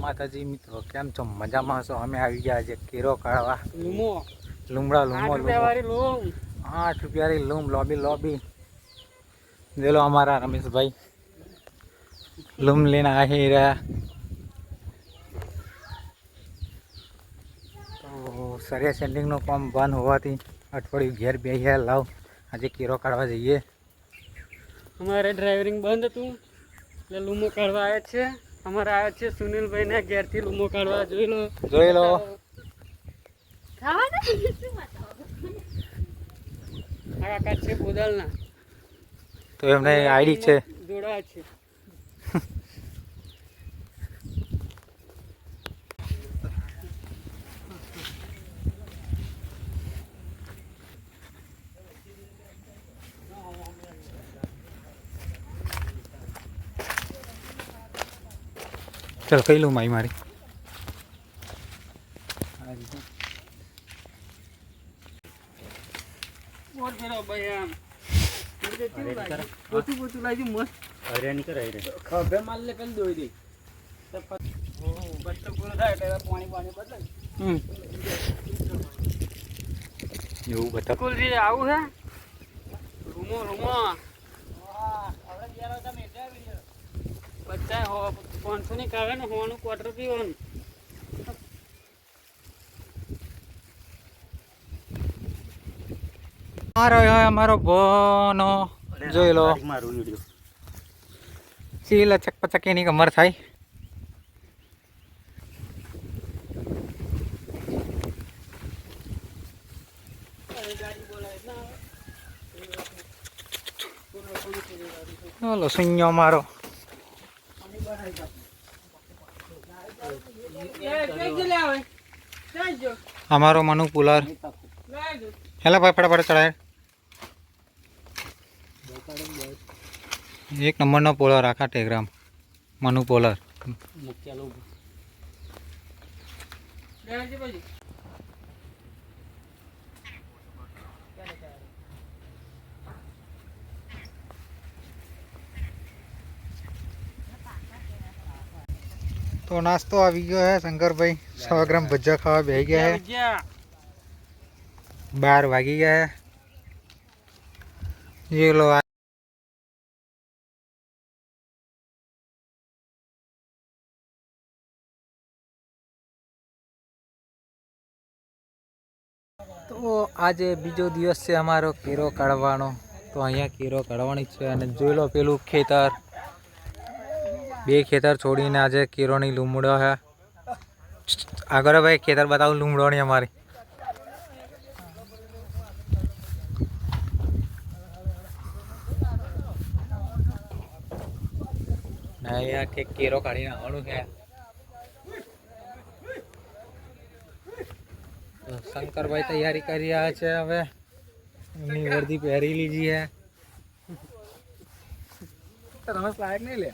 માતાજી મિત્રો, કેમ છો? મજામાં છો? અમે આવી ગયા છે કેરો કાઢવા. લુમડા લૂમો 8 રૂપિયાની લૂમ લોબી જેલો અમારા રમેશભાઈ લૂમ લઈને આવી રહ્યા. તો સરિયા સેન્ડિંગનું કામ બંધ હોવાથી અઠવાડિયું ઘેર બેહ્યા લાવ આજે કેરો કાઢવા જઈએ. અમારે ડ્રાઇવરિંગ બંધ હતું એટલે લૂમો કાઢવા આવ્યા છે. અમારે આવ્યા છે સુનિલભાઈ ને ઘેરથી લૂમો કાઢવા. જોઈ લો કાકા છે બોદલના, તો એમને આઈડી છે જોડા છે. ચાલ કઈ લઉં મારી એવું બતા આવું હે રૂમો બધા 500 ની કાવે ને હોવાનું ક્વાર્ટર પીવાનું. અમારો બોનો જોઈ લો ચીલા ચકપચકીની કમર થાય. ચાલો સુન્યો મારો અમારો મનુ પુલર હેલા ભાઈ ફટાફટ ચડાય. 1 નંબરનો પોલર આખા ટેગ્રામ મનુ પોલર. તો નાસ્તો આવી ગયો હે. શંકરભાઈ 100 ગ્રામ ભજીયા ખાવા બેસી ગયા હે. 12 વાગી ગયા હે. ये लो તો આજે બીજો દિવસ છે અમારો કેરો કાઢવાનો. તો અહીંયા કેરો કાઢવાની છે અને જોઈ લો પેલું ખેતર, 2 ખેતર છોડીને આજે કેરોની લૂમડો હે. આગળ ભાઈ ખેતર બતાવું લૂમડોની અમારી. અહીંયા ઠેક કેરો કાઢીને આવવાનું છે. શંકરભાઈ તૈયારી કરી રહ્યા છે. હવે એમની વર્દી પહેરી લીધી છે. રમેશ લાયક નહીં લે.